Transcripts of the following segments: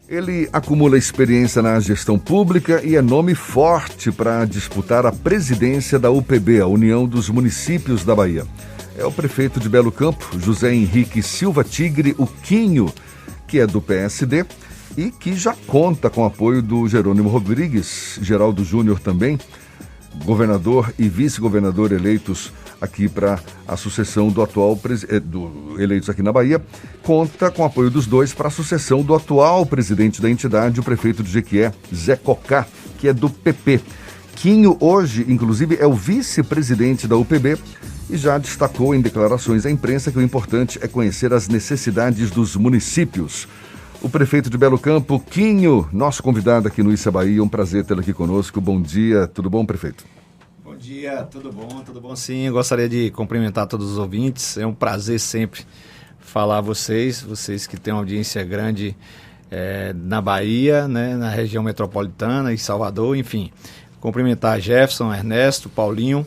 Ele acumula experiência na gestão pública e é nome forte para disputar a presidência da UPB, a União dos Municípios da Bahia. É o prefeito de Belo Campo, José Henrique Silva Tigre, o Quinho, que é do PSD e que já conta com o apoio do Jerônimo Rodrigues, Geraldo Júnior também, governador e vice-governador eleitos aqui para a sucessão do atual eleitos aqui na Bahia, conta com o apoio dos dois para a sucessão do atual presidente da entidade, o prefeito de Jequié, Zé Cocá, que é do PP. Quinho hoje, inclusive, é o vice-presidente da UPB e já destacou em declarações à imprensa que o importante é conhecer as necessidades dos municípios. O prefeito de Belo Campo, Quinho, nosso convidado aqui no Issa Bahia, um prazer tê-lo aqui conosco. Bom dia, tudo bom, prefeito? Bom dia, tudo bom sim. Eu gostaria de cumprimentar todos os ouvintes. É um prazer sempre falar a vocês que têm uma audiência grande na Bahia, né, na região metropolitana e Salvador, enfim. Cumprimentar Jefferson, Ernesto, Paulinho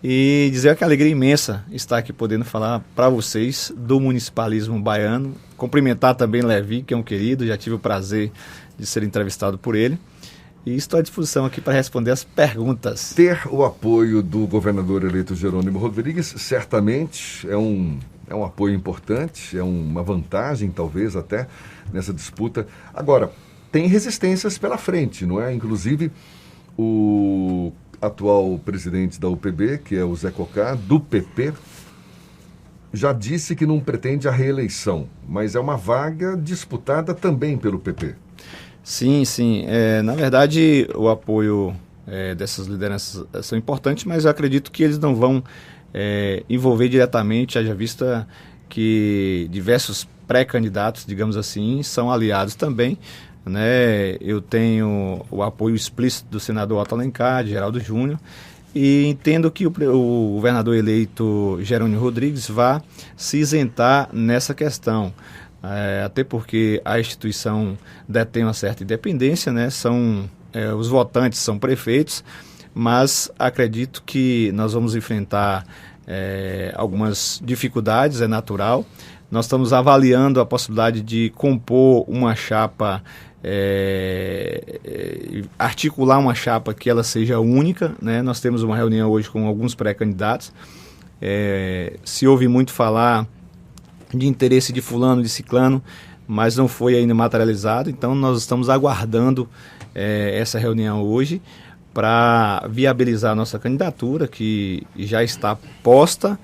e dizer que é alegria imensa estar aqui podendo falar para vocês do municipalismo baiano. Cumprimentar também Levi, que é um querido, já tive o prazer de ser entrevistado por ele. E estou à disposição aqui para responder as perguntas. Ter o apoio do governador eleito Jerônimo Rodrigues certamente é um apoio importante, é uma vantagem talvez até nessa disputa. Agora, tem resistências pela frente, não é? Inclusive o atual presidente da UPB, que é o Zé Cocá, do PP, já disse que não pretende a reeleição, mas é uma vaga disputada também pelo PP. Sim. Na verdade, o apoio dessas lideranças são importantes, mas eu acredito que eles não vão envolver diretamente, haja vista que diversos pré-candidatos, digamos assim, são aliados também, né? Eu tenho o apoio explícito do senador Otto Alencar, de Geraldo Júnior, e entendo que o governador eleito Jerônimo Rodrigues vá se isentar nessa questão. Até porque a instituição detém uma certa independência, né? Os votantes são prefeitos, mas acredito que nós vamos enfrentar algumas dificuldades, é natural. Nós estamos avaliando a possibilidade de compor uma chapa, articular uma chapa que ela seja única, né? Nós temos uma reunião hoje com alguns pré-candidatos. Se ouve muito falar de interesse de fulano, de ciclano, mas não foi ainda materializado, então nós estamos aguardando essa reunião hoje para viabilizar a nossa candidatura, que já está posta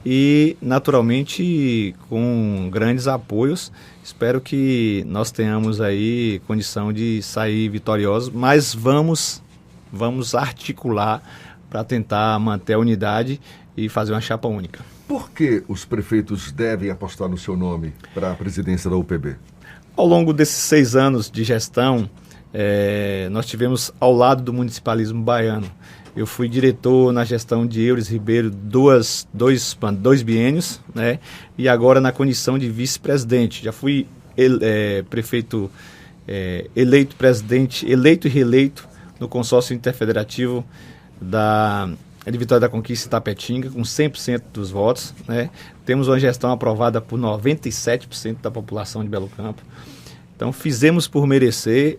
e naturalmente com grandes apoios. Espero que nós tenhamos aí condição de sair vitoriosos, mas vamos articular para tentar manter a unidade e fazer uma chapa única. Por que os prefeitos devem apostar no seu nome para a presidência da UPB? Ao longo desses 6 anos de gestão, nós tivemos ao lado do municipalismo baiano. Eu fui diretor na gestão de Eures Ribeiro dois biênios, né? E agora na condição de vice-presidente. Já fui prefeito eleito, presidente, eleito e reeleito no consórcio interfederativo de Vitória da Conquista e Itapetinga, com 100% dos votos, né? Temos uma gestão aprovada por 97% da população de Belo Campo. Então, fizemos por merecer.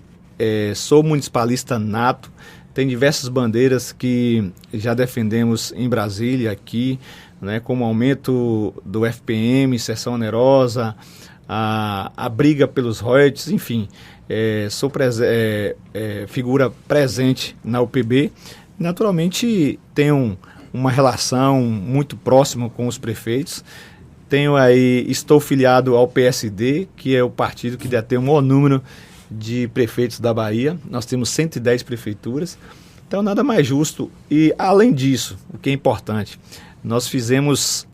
Sou municipalista nato, tem diversas bandeiras que já defendemos em Brasília, aqui, né? Como o aumento do FPM, seção onerosa, a briga pelos royalties, enfim. Sou figura presente na UPB. Naturalmente, tenho uma relação muito próxima com os prefeitos. Estou filiado ao PSD, que é o partido que detém o maior número de prefeitos da Bahia. Nós temos 110 prefeituras. Então, nada mais justo. E, além disso, o que é importante, nós fizemos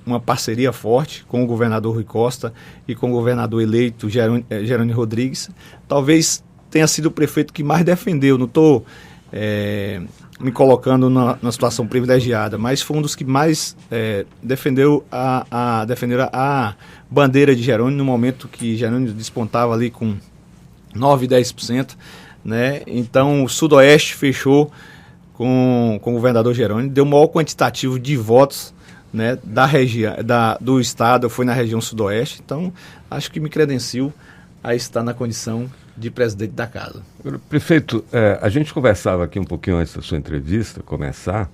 uma parceria forte com o governador Rui Costa e com o governador eleito Jerônimo Rodrigues. Talvez tenha sido o prefeito que mais defendeu. Não estou me colocando na situação privilegiada, mas foi um dos que mais defendeu a bandeira de Jerônimo no momento que Jerônimo despontava ali com 9%, 10%, né? Então o Sudoeste fechou com o governador Jerônimo, deu o maior quantitativo de votos, né, da região, do estado, foi na região Sudoeste. Então acho que me credencio a estar na condição de presidente da casa. Prefeito, a gente conversava aqui um pouquinho antes da sua entrevista começar,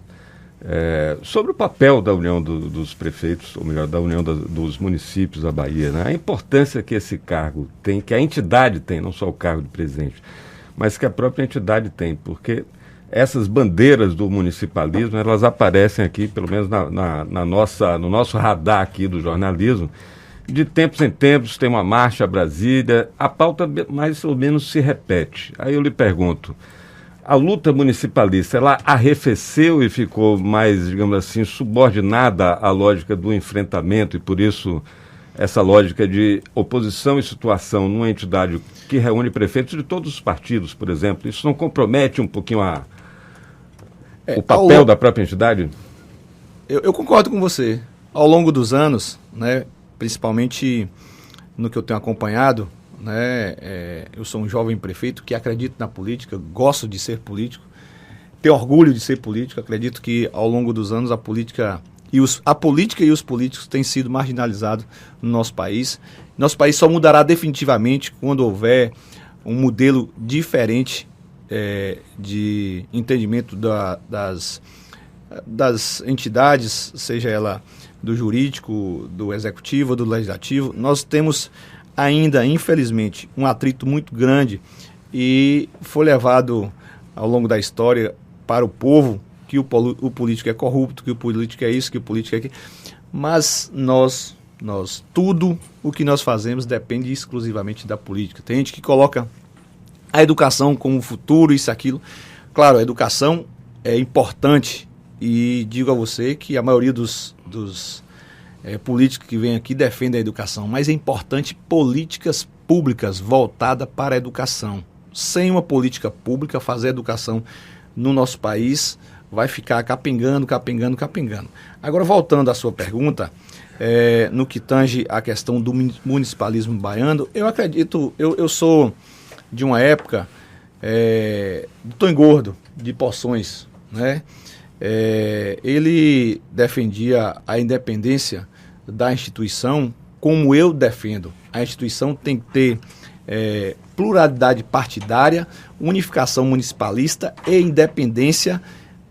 sobre o papel da União dos Prefeitos, ou melhor, da União dos Municípios da Bahia, né? A importância que esse cargo tem, que a entidade tem, não só o cargo de presidente, mas que a própria entidade tem, porque essas bandeiras do municipalismo, elas aparecem aqui, pelo menos no nosso radar aqui do jornalismo. De tempos em tempos tem uma marcha a Brasília, a pauta mais ou menos se repete. Aí eu lhe pergunto, a luta municipalista, ela arrefeceu e ficou mais, digamos assim, subordinada à lógica do enfrentamento e por isso essa lógica de oposição e situação numa entidade que reúne prefeitos de todos os partidos, por exemplo, isso não compromete um pouquinho o papel da própria entidade? Eu concordo com você. Ao longo dos anos, né, principalmente no que eu tenho acompanhado, né, eu sou um jovem prefeito que acredito na política, gosto de ser político, tenho orgulho de ser político, acredito que ao longo dos anos a política e os políticos têm sido marginalizados no nosso país. Nosso país só mudará definitivamente quando houver um modelo diferente de entendimento das entidades, seja ela do jurídico, do executivo, do legislativo. Nós temos ainda, infelizmente, um atrito muito grande e foi levado ao longo da história para o povo que o político é corrupto, que o político é isso, que o político é aquilo. Mas nós, tudo o que nós fazemos depende exclusivamente da política. Tem gente que coloca a educação como futuro, isso, aquilo. Claro, a educação é importante e digo a você que a maioria dos políticos que vêm aqui defendem a educação, mas é importante políticas públicas voltadas para a educação. Sem uma política pública, fazer a educação no nosso país vai ficar capengando. Agora, voltando à sua pergunta, no que tange a questão do municipalismo baiano, eu acredito, eu sou de uma época do Tom Gordo, de Poções, né? Ele defendia a independência da instituição como eu defendo. A instituição tem que ter pluralidade partidária, unificação municipalista e independência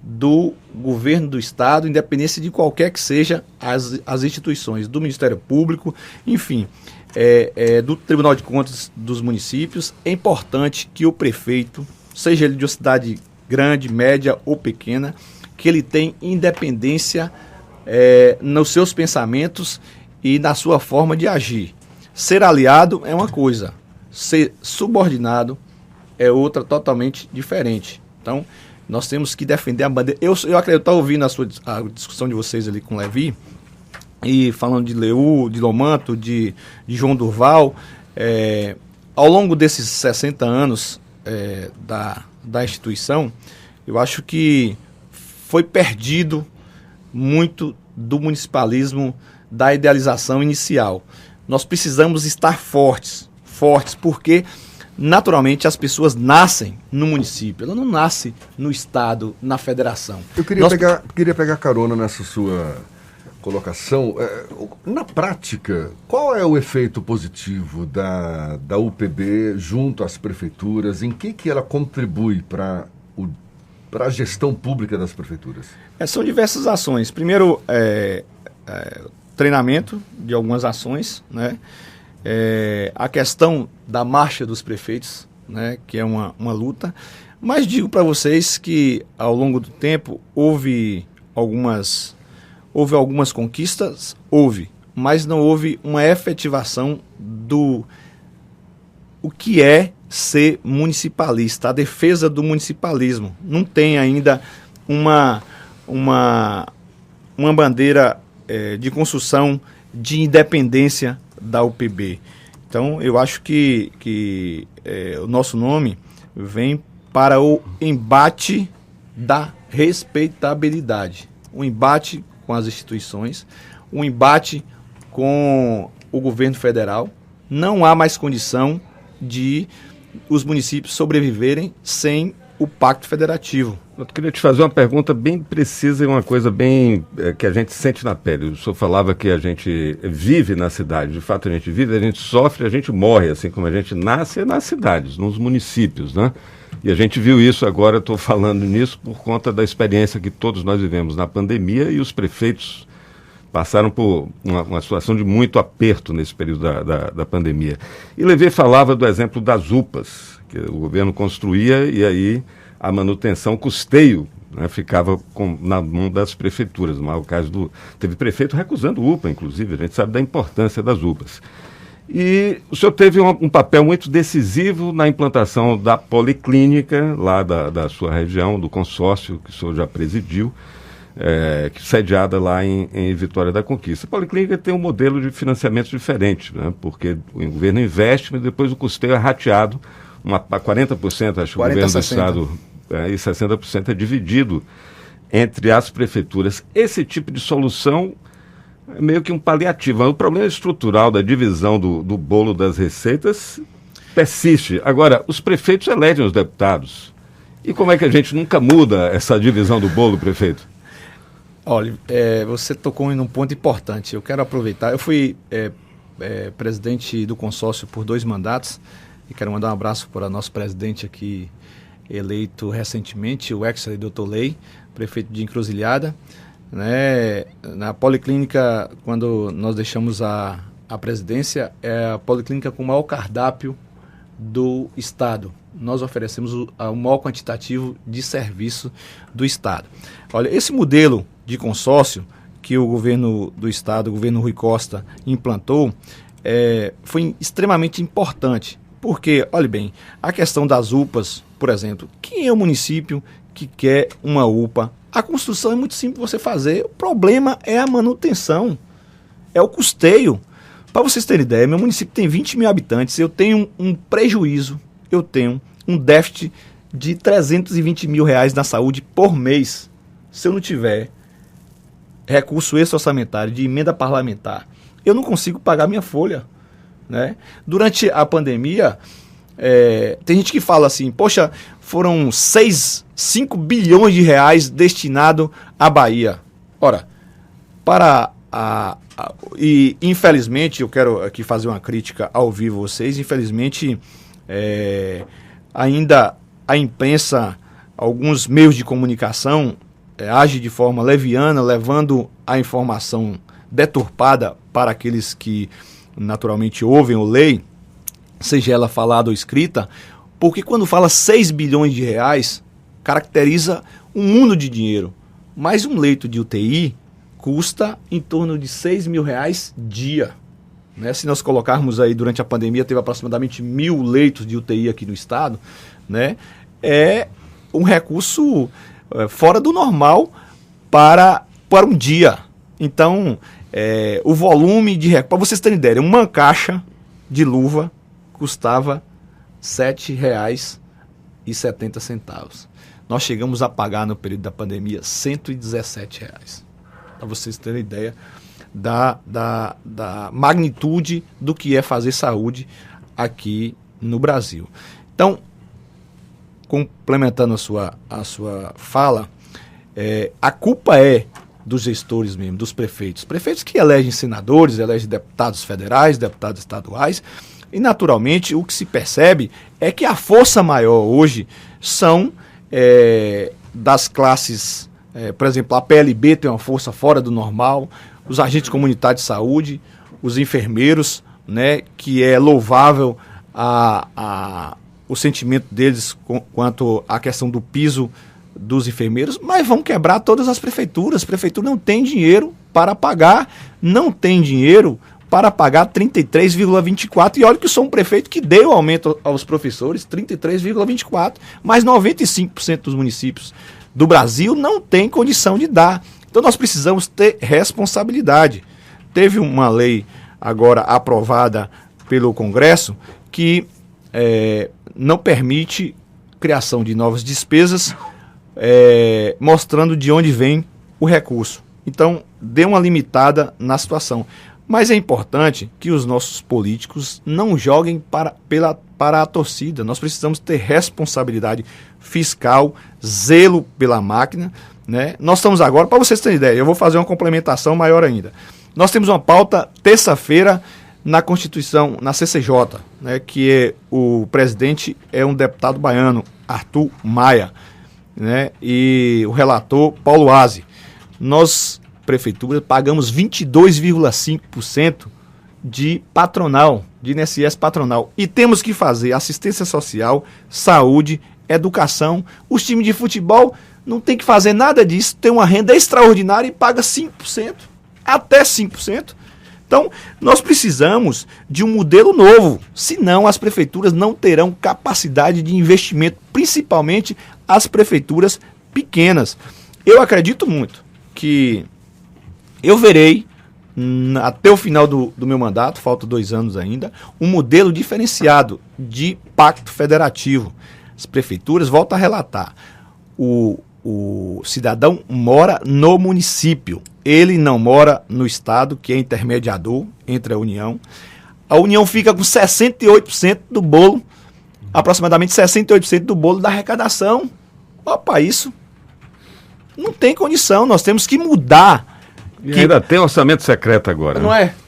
do governo do Estado, independência de qualquer que seja as instituições, do Ministério Público, enfim, do Tribunal de Contas dos municípios. É importante que o prefeito, seja ele de uma cidade grande, média ou pequena, que ele tenha independência nos seus pensamentos e na sua forma de agir. Ser aliado é uma coisa, ser subordinado é outra totalmente diferente. Então, nós temos que defender a bandeira. Eu acredito, eu estava ouvindo a discussão de vocês ali com o Levi, e falando de Leu, de Lomanto, de João Durval. Ao longo desses 60 anos da instituição, eu acho que foi perdido muito do municipalismo, da idealização inicial. Nós precisamos estar fortes, porque naturalmente as pessoas nascem no município, ela não nasce no estado, na federação. Eu queria pegar carona nessa sua colocação. Na prática, qual é o efeito positivo da UPB junto às prefeituras? Em que ela contribui para a gestão pública das prefeituras? São diversas ações. Primeiro, treinamento de algumas ações, né? A questão da marcha dos prefeitos, né? Que é uma luta. Mas digo para vocês que ao longo do tempo houve algumas conquistas, mas não houve uma efetivação do o que é ser municipalista, a defesa do municipalismo. Não tem ainda uma bandeira de construção de independência da UPB. Então, eu acho que o nosso nome vem para o embate da respeitabilidade, o embate com as instituições, o embate com o governo federal. Não há mais condição de os municípios sobreviverem sem o Pacto Federativo. Eu queria te fazer uma pergunta bem precisa e uma coisa bem que a gente sente na pele. O senhor falava que a gente vive na cidade. De fato, a gente vive, a gente sofre, a gente morre, assim como a gente nasce nas cidades, nos municípios, né? E a gente viu isso agora, estou falando nisso por conta da experiência que todos nós vivemos na pandemia e os prefeitos passaram por uma situação de muito aperto nesse período da pandemia. E Levi falava do exemplo das UPAs, que o governo construía e aí a manutenção, o custeio, né, ficava na mão das prefeituras. No caso teve prefeito recusando UPA, inclusive, a gente sabe da importância das UPAs. E o senhor teve um papel muito decisivo na implantação da policlínica, lá da sua região, do consórcio que o senhor já presidiu, sediada lá em Vitória da Conquista. A policlínica tem um modelo de financiamento diferente, né, porque o governo investe, mas depois o custeio é rateado, 40%, acho que o governo do Estado, e 60% é dividido entre as prefeituras. Esse tipo de solução é meio que um paliativo. O problema estrutural da divisão do bolo das receitas persiste. Agora, os prefeitos elegem os deputados. E como é que a gente nunca muda essa divisão do bolo, prefeito? Olha, você tocou em um ponto importante. Eu quero aproveitar. Eu fui presidente do consórcio por 2 mandatos e quero mandar um abraço para o nosso presidente aqui, eleito recentemente, o ex-doutor Lei, prefeito de Encruzilhada. Né? Na policlínica, quando nós deixamos a presidência, é a policlínica com o maior cardápio do Estado. Nós oferecemos o maior quantitativo de serviço do Estado. Olha, esse modelo de consórcio que o governo do Estado, o governo Rui Costa, implantou, foi extremamente importante. Porque, olhe bem, a questão das UPAs, por exemplo, quem é o município que quer uma UPA? A construção é muito simples você fazer, o problema é a manutenção, é o custeio. Para vocês terem ideia, meu município tem 20 mil habitantes, eu tenho um prejuízo, eu tenho um déficit de 320 mil reais na saúde por mês. Se eu não tiver recurso extra-orçamentário de emenda parlamentar, eu não consigo pagar minha folha. Né? Durante a pandemia, tem gente que fala assim, poxa, foram 5 bilhões de reais destinados à Bahia. Ora, e infelizmente, eu quero aqui fazer uma crítica ao vivo a vocês, infelizmente, ainda a imprensa, alguns meios de comunicação, age de forma leviana, levando a informação deturpada para aqueles que naturalmente ouvem ou leem, seja ela falada ou escrita, porque quando fala 6 bilhões de reais, caracteriza um mundo de dinheiro. Mas um leito de UTI custa em torno de 6 mil reais dia. Né? Se nós colocarmos aí, durante a pandemia, teve aproximadamente 1.000 leitos de UTI aqui no estado, né? É um recurso fora do normal para um dia. Então, o volume de recursos, para vocês terem ideia, uma caixa de luva custava R$ 7,70. Nós chegamos a pagar no período da pandemia R$ 117. Para vocês terem ideia da magnitude do que é fazer saúde aqui no Brasil. Então, complementando a sua fala, a culpa é dos gestores mesmo, dos prefeitos. Prefeitos que elegem senadores, elegem deputados federais, deputados estaduais, e naturalmente o que se percebe é que a força maior hoje são das classes, por exemplo, a PLB tem uma força fora do normal, os agentes comunitários de saúde, os enfermeiros, né, que é louvável o sentimento deles quanto à questão do piso dos enfermeiros, mas vão quebrar todas as prefeituras. A prefeitura não tem dinheiro para pagar, não tem dinheiro para pagar 33,24, e olha que eu sou um prefeito que deu aumento aos professores, 33,24, mas 95% dos municípios do Brasil não tem condição de dar. Então nós precisamos ter responsabilidade. Teve uma lei agora aprovada pelo Congresso que não permite criação de novas despesas, mostrando de onde vem o recurso. Então, dê uma limitada na situação. Mas é importante que os nossos políticos não joguem para a torcida. Nós precisamos ter responsabilidade fiscal, zelo pela máquina, né? Nós estamos agora, para vocês terem ideia, eu vou fazer uma complementação maior ainda. Nós temos uma pauta terça-feira na Constituição, na CCJ, né, que o presidente é um deputado baiano, Arthur Maia, né, e o relator, Paulo Aze. Nós, prefeitura, pagamos 22,5% de patronal, de INSS patronal. E temos que fazer assistência social, saúde, educação. Os times de futebol não tem que fazer nada disso, tem uma renda extraordinária e paga 5%, até 5%. Então, nós precisamos de um modelo novo, senão as prefeituras não terão capacidade de investimento, principalmente as prefeituras pequenas. Eu acredito muito que eu verei, até o final do meu mandato, falta 2 anos ainda, um modelo diferenciado de pacto federativo. As prefeituras, volto a relatar, o cidadão mora no município, ele não mora no estado, que é intermediador entre a União. A União fica com 68% do bolo, aproximadamente 68% do bolo da arrecadação. Opa, isso não tem condição, nós temos que mudar. E ainda tem orçamento secreto agora.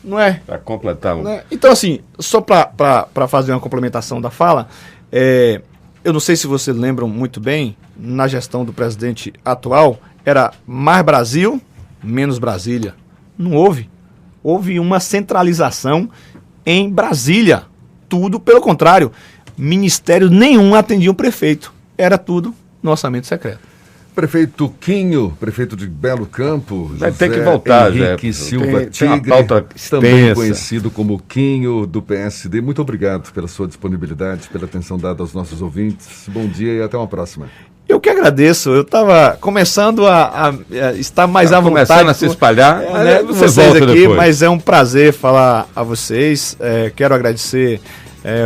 Não é? Para completar um. Então, assim, só para fazer uma complementação da fala, eu não sei se vocês lembram muito bem, na gestão do presidente atual, era mais Brasil, menos Brasília. Não houve. Houve uma centralização em Brasília. Tudo pelo contrário. Ministério nenhum atendia o prefeito. Era tudo no orçamento secreto. Prefeito Quinho, prefeito de Belo Campo, vai ter que voltar, Henrique Silva Tigre, também conhecido como Quinho do PSD. Muito obrigado pela sua disponibilidade, pela atenção dada aos nossos ouvintes. Bom dia e até uma próxima. Eu que agradeço, eu estava começando a estar mais à vontade. Começando a se espalhar, vocês aqui, depois. Mas é um prazer falar a vocês. Quero agradecer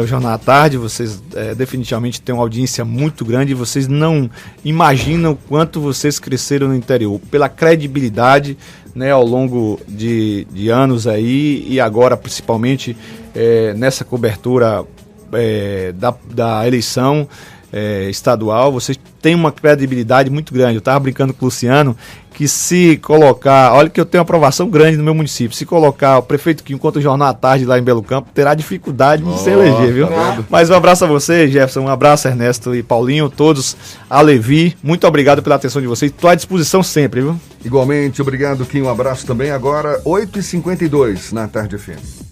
o Jornal à Tarde, vocês definitivamente têm uma audiência muito grande, vocês não imaginam o quanto vocês cresceram no interior, pela credibilidade, né, ao longo de anos aí, e agora principalmente nessa cobertura da eleição estadual, vocês têm uma credibilidade muito grande. Eu estava brincando com o Luciano que se colocar, olha que eu tenho aprovação grande no meu município, se colocar o prefeito que enquanto o Jornal à Tarde lá em Belo Campo, terá dificuldade de se eleger, viu? Mas um abraço a você, Jefferson, um abraço Ernesto e Paulinho, todos, a Levi, muito obrigado pela atenção de vocês, estou à disposição sempre, viu? Igualmente, obrigado, Kim, um abraço também. Agora 8h52 na Tarde FM.